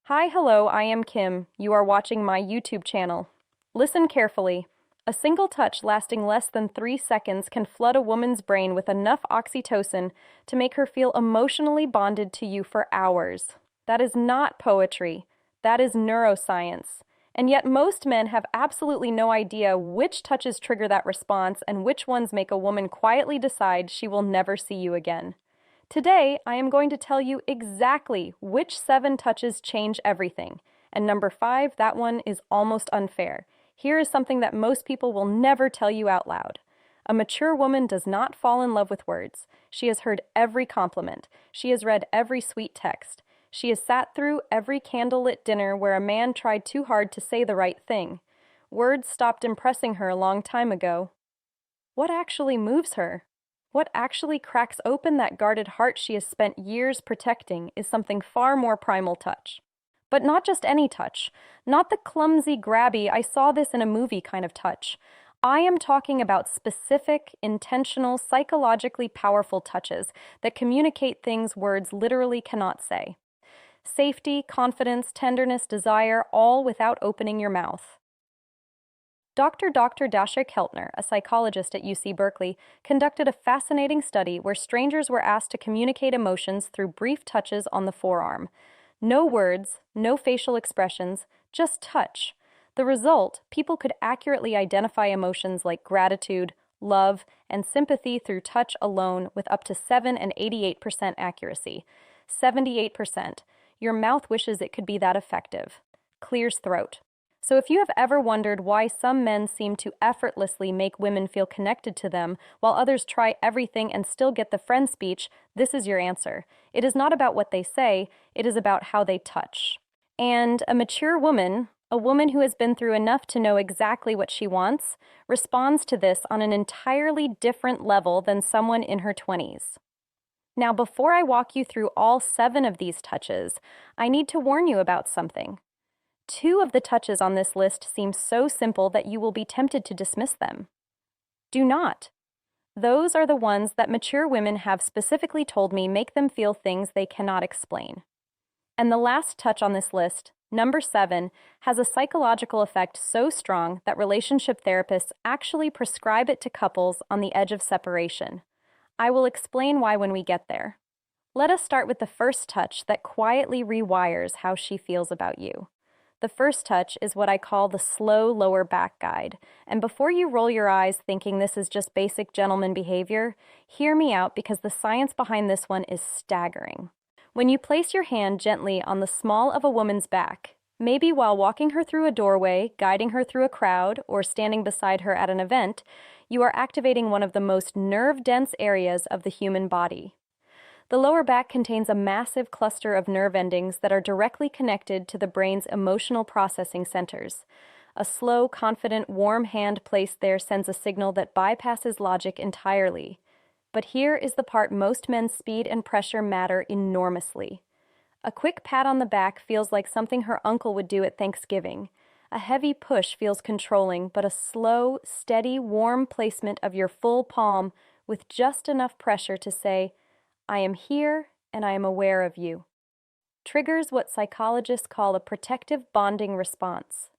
Hello, I am Kim. You are watching my YouTube channel. Listen carefully. A single touch lasting less than 3 seconds can flood a woman's brain with enough oxytocin to make her feel emotionally bonded to you for hours. That is not poetry. That is neuroscience. And yet most men have absolutely no idea which touches trigger that response and which ones make a woman quietly decide she will never see you again. Today, I am going to tell you exactly which 7 touches change everything. And number 5, that one is almost unfair. Here is something that most people will never tell you out loud. A mature woman does not fall in love with words. She has heard every compliment. She has read every sweet text. She has sat through every candlelit dinner where a man tried too hard to say the right thing. Words stopped impressing her a long time ago. What actually moves her? What actually cracks open that guarded heart she has spent years protecting is something far more primal touch. But not just any touch, not the clumsy, grabby, I saw this in a movie kind of touch. I am talking about specific, intentional, psychologically powerful touches that communicate things words literally cannot say. Safety, confidence, tenderness, desire, all without opening your mouth. Dr. Dasha Keltner, a psychologist at UC Berkeley, conducted a fascinating study where strangers were asked to communicate emotions through brief touches on the forearm. No words, no facial expressions, just touch. The result, people could accurately identify emotions like gratitude, love, and sympathy through touch alone with up to 7 and 88% accuracy. 78%. Your mouth wishes it could be that effective. Clears throat. So if you have ever wondered why some men seem to effortlessly make women feel connected to them, while others try everything and still get the friend speech, this is your answer. It is not about what they say, it is about how they touch. And a mature woman, a woman who has been through enough to know exactly what she wants, responds to this on an entirely different level than someone in her 20s. Now, before I walk you through all 7 of these touches, I need to warn you about something. 2 of the touches on this list seem so simple that you will be tempted to dismiss them. Do not. Those are the ones that mature women have specifically told me make them feel things they cannot explain. And the last touch on this list, number 7, has a psychological effect so strong that relationship therapists actually prescribe it to couples on the edge of separation. I will explain why when we get there. Let us start with the first touch that quietly rewires how she feels about you. The first touch is what I call the slow lower back guide. And before you roll your eyes thinking this is just basic gentleman behavior, hear me out because the science behind this one is staggering. When you place your hand gently on the small of a woman's back, maybe while walking her through a doorway, guiding her through a crowd, or standing beside her at an event, you are activating one of the most nerve-dense areas of the human body. The lower back contains a massive cluster of nerve endings that are directly connected to the brain's emotional processing centers. A slow, confident, warm hand placed there sends a signal that bypasses logic entirely. But here is the part most men's speed and pressure matter enormously. A quick pat on the back feels like something her uncle would do at Thanksgiving. A heavy push feels controlling, but a slow, steady, warm placement of your full palm with just enough pressure to say, I am here and I am aware of you. Triggers what psychologists call a protective bonding response.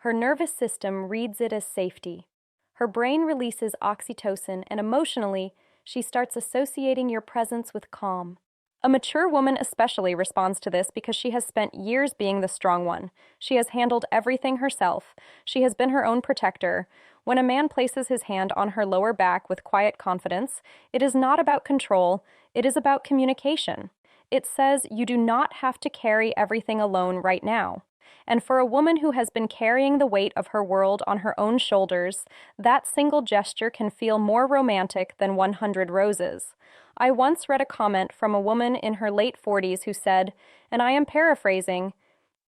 Her nervous system reads it as safety. Her brain releases oxytocin and emotionally, she starts associating your presence with calm. A mature woman especially responds to this because she has spent years being the strong one. She has handled everything herself. She has been her own protector. When a man places his hand on her lower back with quiet confidence, it is not about control, it is about communication. It says you do not have to carry everything alone right now. And for a woman who has been carrying the weight of her world on her own shoulders, that single gesture can feel more romantic than 100 roses. I once read a comment from a woman in her late 40s who said, and I am paraphrasing,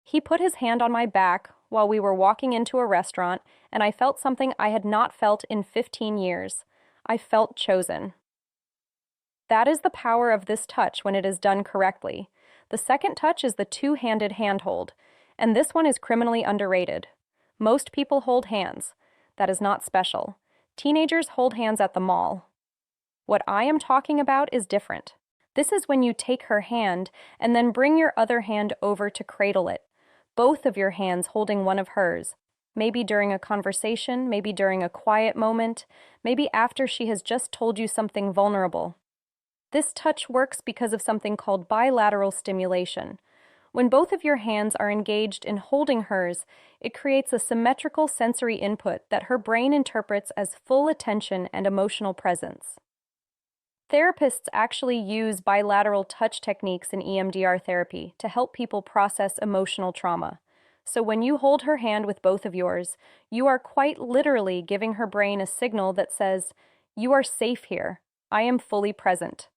"He put his hand on my back while we were walking into a restaurant, and I felt something I had not felt in 15 years. I felt chosen." That is the power of this touch when it is done correctly. The second touch is the two-handed handhold, and this one is criminally underrated. Most people hold hands. That is not special. Teenagers hold hands at the mall. What I am talking about is different. This is when you take her hand and then bring your other hand over to cradle it, both of your hands holding one of hers, maybe during a conversation, maybe during a quiet moment, maybe after she has just told you something vulnerable. This touch works because of something called bilateral stimulation. When both of your hands are engaged in holding hers, it creates a symmetrical sensory input that her brain interprets as full attention and emotional presence. Therapists actually use bilateral touch techniques in EMDR therapy to help people process emotional trauma. So when you hold her hand with both of yours, you are quite literally giving her brain a signal that says, "You are safe here. I am fully present."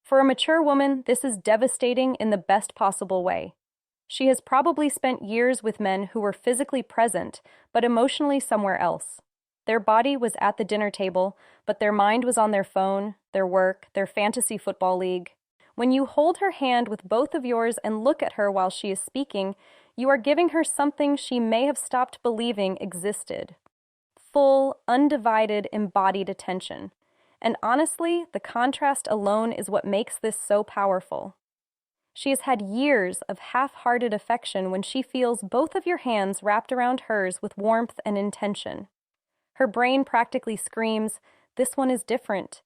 For a mature woman, this is devastating in the best possible way. She has probably spent years with men who were physically present, but emotionally somewhere else. Their body was at the dinner table, but their mind was on their phone, their work, their fantasy football league. When you hold her hand with both of yours and look at her while she is speaking, you are giving her something she may have stopped believing existed. Full, undivided, embodied attention. And honestly, the contrast alone is what makes this so powerful. She has had years of half-hearted affection when she feels both of your hands wrapped around hers with warmth and intention. Her brain practically screams, "This one is different."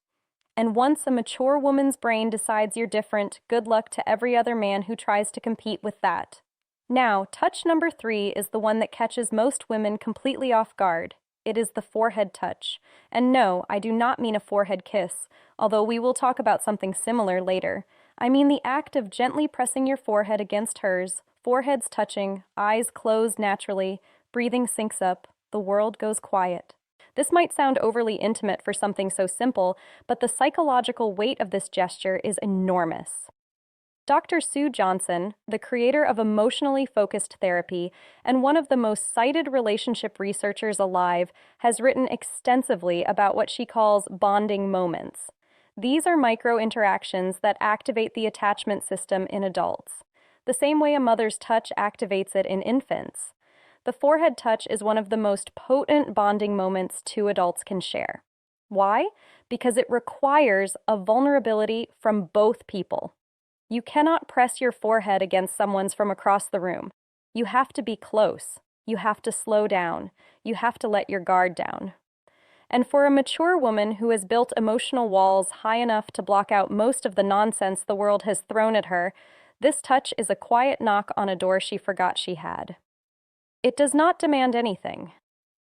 And once a mature woman's brain decides you're different, good luck to every other man who tries to compete with that. Now, touch number 3 is the one that catches most women completely off guard. It is the forehead touch. And no, I do not mean a forehead kiss, although we will talk about something similar later. I mean the act of gently pressing your forehead against hers, foreheads touching, eyes closed naturally, breathing syncs up, the world goes quiet. This might sound overly intimate for something so simple, but the psychological weight of this gesture is enormous. Dr. Sue Johnson, the creator of emotionally focused therapy and one of the most cited relationship researchers alive, has written extensively about what she calls bonding moments. These are micro-interactions that activate the attachment system in adults, the same way a mother's touch activates it in infants. The forehead touch is one of the most potent bonding moments two adults can share. Why? Because it requires a vulnerability from both people. You cannot press your forehead against someone's from across the room. You have to be close. You have to slow down. You have to let your guard down. And for a mature woman who has built emotional walls high enough to block out most of the nonsense the world has thrown at her, this touch is a quiet knock on a door she forgot she had. It does not demand anything.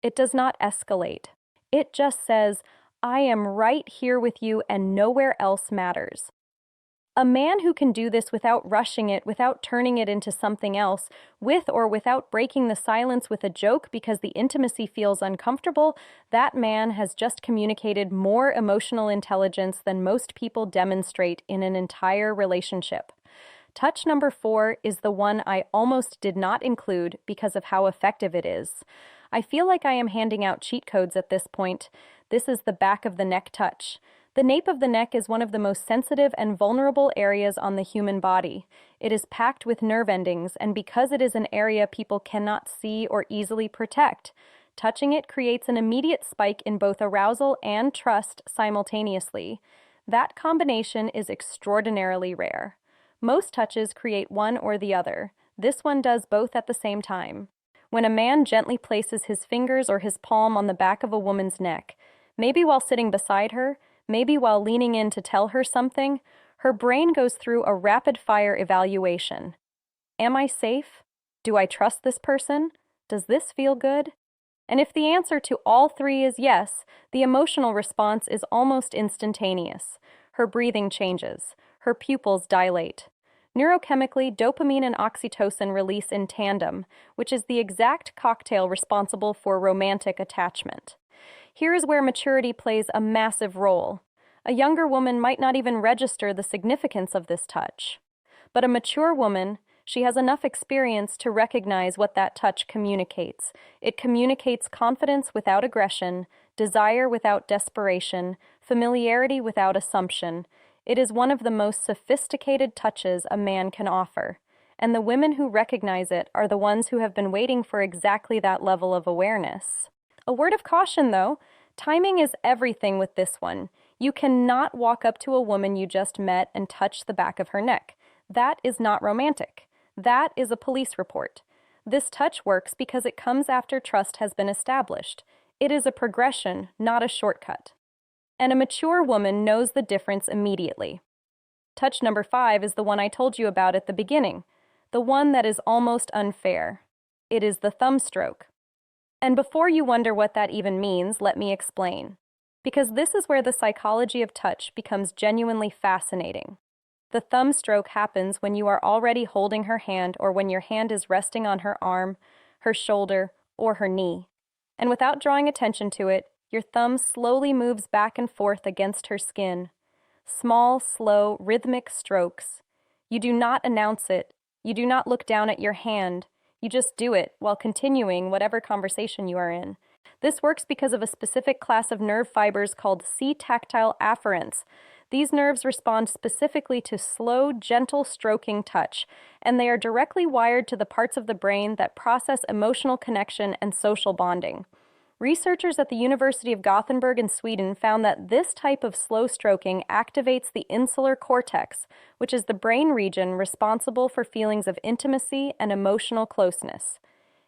It does not escalate. It just says, "I am right here with you and nowhere else matters." A man who can do this without rushing it, without turning it into something else, with or without breaking the silence with a joke because the intimacy feels uncomfortable, that man has just communicated more emotional intelligence than most people demonstrate in an entire relationship. Touch number 4 is the one I almost did not include because of how effective it is. I feel like I am handing out cheat codes at this point. This is the back of the neck touch. The nape of the neck is one of the most sensitive and vulnerable areas on the human body. It is packed with nerve endings, and because it is an area people cannot see or easily protect, touching it creates an immediate spike in both arousal and trust simultaneously. That combination is extraordinarily rare. Most touches create one or the other. This one does both at the same time. When a man gently places his fingers or his palm on the back of a woman's neck, maybe while sitting beside her, maybe while leaning in to tell her something, her brain goes through a rapid-fire evaluation. Am I safe? Do I trust this person? Does this feel good? And if the answer to all 3 is yes, the emotional response is almost instantaneous. Her breathing changes. Her pupils dilate. Neurochemically, dopamine and oxytocin release in tandem, which is the exact cocktail responsible for romantic attachment. Here is where maturity plays a massive role. A younger woman might not even register the significance of this touch. But a mature woman, she has enough experience to recognize what that touch communicates. It communicates confidence without aggression, desire without desperation, familiarity without assumption. It is one of the most sophisticated touches a man can offer. And the women who recognize it are the ones who have been waiting for exactly that level of awareness. A word of caution, though. Timing is everything with this one. You cannot walk up to a woman you just met and touch the back of her neck. That is not romantic. That is a police report. This touch works because it comes after trust has been established. It is a progression, not a shortcut. And a mature woman knows the difference immediately. Touch number 5 is the one I told you about at the beginning, the one that is almost unfair. It is the thumb stroke. And before you wonder what that even means, let me explain. Because this is where the psychology of touch becomes genuinely fascinating. The thumb stroke happens when you are already holding her hand or when your hand is resting on her arm, her shoulder, or her knee. And without drawing attention to it, your thumb slowly moves back and forth against her skin. Small, slow, rhythmic strokes. You do not announce it. You do not look down at your hand. You just do it while continuing whatever conversation you are in. This works because of a specific class of nerve fibers called C-tactile afferents. These nerves respond specifically to slow, gentle stroking touch, and they are directly wired to the parts of the brain that process emotional connection and social bonding. Researchers at the University of Gothenburg in Sweden found that this type of slow stroking activates the insular cortex, which is the brain region responsible for feelings of intimacy and emotional closeness.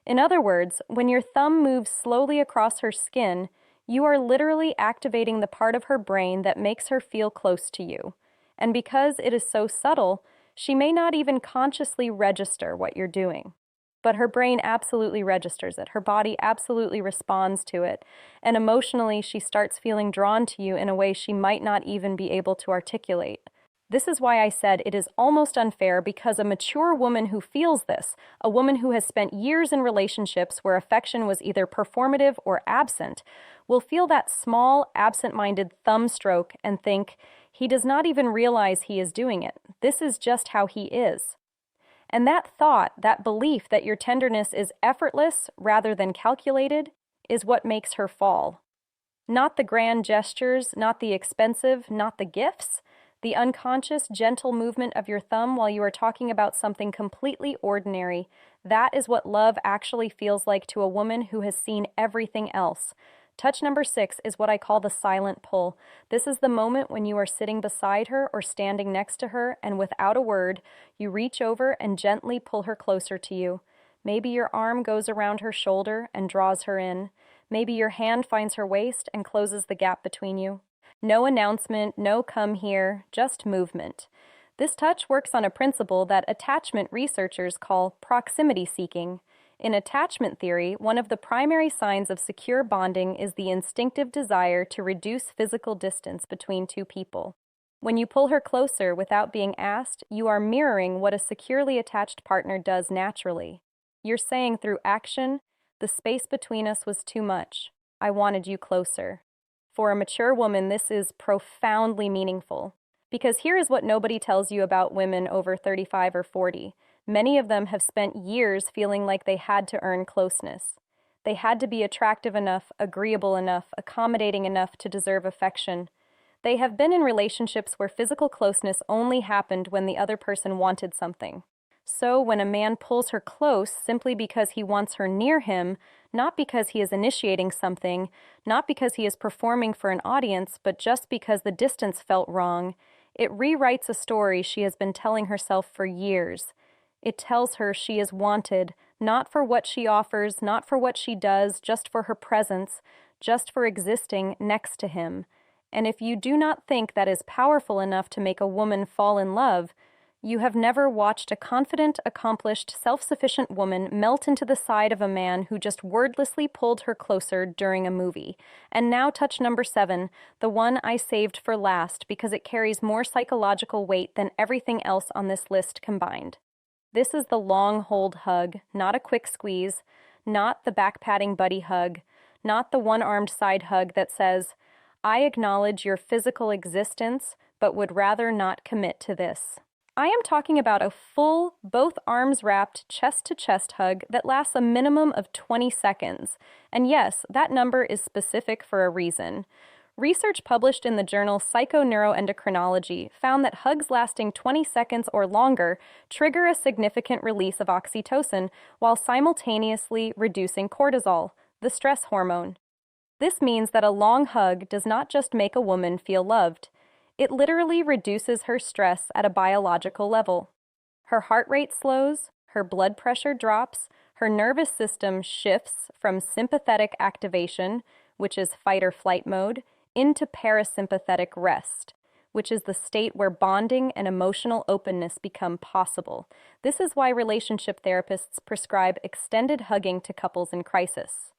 In other words, when your thumb moves slowly across her skin, you are literally activating the part of her brain that makes her feel close to you. And because it is so subtle, she may not even consciously register what you're doing. But her brain absolutely registers it. Her body absolutely responds to it. And emotionally, she starts feeling drawn to you in a way she might not even be able to articulate. This is why I said it is almost unfair, because a mature woman who feels this, a woman who has spent years in relationships where affection was either performative or absent, will feel that small, absent-minded thumb stroke and think, he does not even realize he is doing it. This is just how he is. And that thought, that belief that your tenderness is effortless rather than calculated, is what makes her fall. Not the grand gestures, not the expensive, not the gifts. The unconscious, gentle movement of your thumb while you are talking about something completely ordinary. That is what love actually feels like to a woman who has seen everything else. Touch number 6 is what I call the silent pull. This is the moment when you are sitting beside her or standing next to her, and without a word, you reach over and gently pull her closer to you. Maybe your arm goes around her shoulder and draws her in. Maybe your hand finds her waist and closes the gap between you. No announcement, no come here, just movement. This touch works on a principle that attachment researchers call proximity seeking. In attachment theory, one of the primary signs of secure bonding is the instinctive desire to reduce physical distance between two people. When you pull her closer without being asked, you are mirroring what a securely attached partner does naturally. You're saying through action, the space between us was too much. I wanted you closer. For a mature woman, this is profoundly meaningful. Because here is what nobody tells you about women over 35 or 40. Many of them have spent years feeling like they had to earn closeness. They had to be attractive enough, agreeable enough, accommodating enough to deserve affection. They have been in relationships where physical closeness only happened when the other person wanted something. So when a man pulls her close simply because he wants her near him, not because he is initiating something, not because he is performing for an audience, but just because the distance felt wrong, it rewrites a story she has been telling herself for years. It tells her she is wanted, not for what she offers, not for what she does, just for her presence, just for existing next to him. And if you do not think that is powerful enough to make a woman fall in love, you have never watched a confident, accomplished, self-sufficient woman melt into the side of a man who just wordlessly pulled her closer during a movie. And now touch number 7, the one I saved for last because it carries more psychological weight than everything else on this list combined. This is the long hold hug, not a quick squeeze, not the back-patting buddy hug, not the one-armed side hug that says, I acknowledge your physical existence, but would rather not commit to this. I am talking about a full, both arms wrapped, chest-to-chest hug that lasts a minimum of 20 seconds. And yes, that number is specific for a reason. Research published in the journal Psychoneuroendocrinology found that hugs lasting 20 seconds or longer trigger a significant release of oxytocin while simultaneously reducing cortisol, the stress hormone. This means that a long hug does not just make a woman feel loved, it literally reduces her stress at a biological level. Her heart rate slows, her blood pressure drops, her nervous system shifts from sympathetic activation, which is fight or flight mode, into parasympathetic rest, which is the state where bonding and emotional openness become possible. This is why relationship therapists prescribe extended hugging to couples in crisis.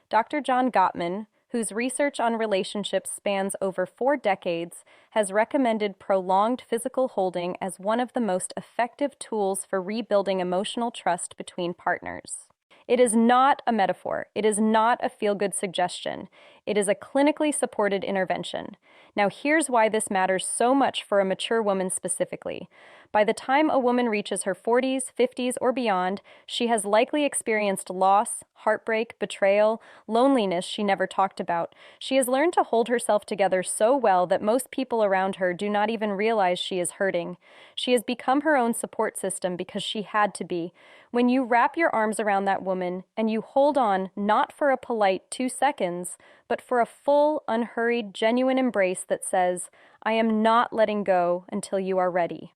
Dr. John Gottman, whose research on relationships spans over 4 decades, has recommended prolonged physical holding as one of the most effective tools for rebuilding emotional trust between partners. It is not a metaphor. It is not a feel-good suggestion. It is a clinically supported intervention. Now, here's why this matters so much for a mature woman specifically. By the time a woman reaches her 40s, 50s, or beyond, she has likely experienced loss, heartbreak, betrayal, loneliness she never talked about. She has learned to hold herself together so well that most people around her do not even realize she is hurting. She has become her own support system because she had to be. When you wrap your arms around that woman and you hold on not for a polite 2 seconds, but for a full, unhurried, genuine embrace that says, "I am not letting go until you are ready,"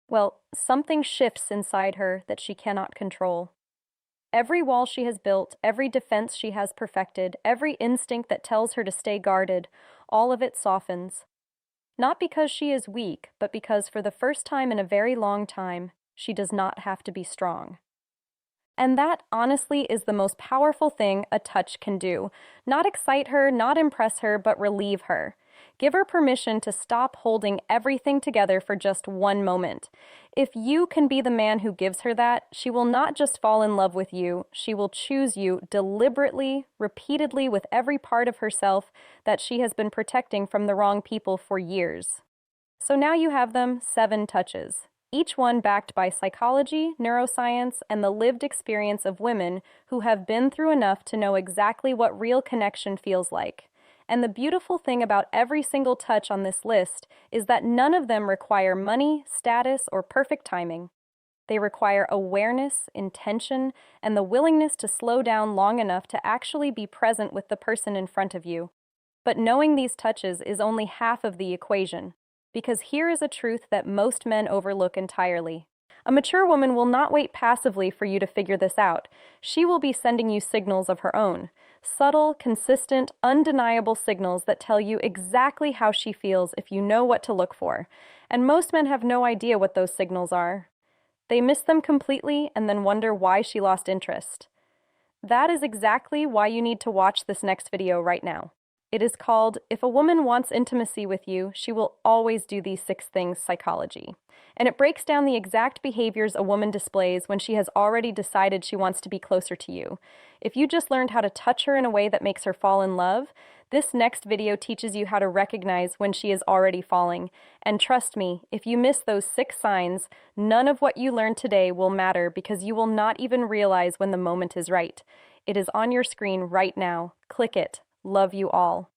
well, something shifts inside her that she cannot control. Every wall she has built, every defense she has perfected, every instinct that tells her to stay guarded, all of it softens. Not because she is weak, but because for the first time in a very long time, she does not have to be strong. And that, honestly, is the most powerful thing a touch can do. Not excite her, not impress her, but relieve her. Give her permission to stop holding everything together for just one moment. If you can be the man who gives her that, she will not just fall in love with you, she will choose you deliberately, repeatedly, with every part of herself that she has been protecting from the wrong people for years. So now you have them, 7 touches. Each one backed by psychology, neuroscience, and the lived experience of women who have been through enough to know exactly what real connection feels like. And the beautiful thing about every single touch on this list is that none of them require money, status, or perfect timing. They require awareness, intention, and the willingness to slow down long enough to actually be present with the person in front of you. But knowing these touches is only half of the equation. Because here is a truth that most men overlook entirely. A mature woman will not wait passively for you to figure this out. She will be sending you signals of her own. Subtle, consistent, undeniable signals that tell you exactly how she feels if you know what to look for. And most men have no idea what those signals are. They miss them completely and then wonder why she lost interest. That is exactly why you need to watch this next video right now. It is called, "If a Woman Wants Intimacy with You, She Will Always Do These 6 Things Psychology." And it breaks down the exact behaviors a woman displays when she has already decided she wants to be closer to you. If you just learned how to touch her in a way that makes her fall in love, this next video teaches you how to recognize when she is already falling. And trust me, if you miss those 6 signs, none of what you learned today will matter because you will not even realize when the moment is right. It is on your screen right now. Click it. Love you all.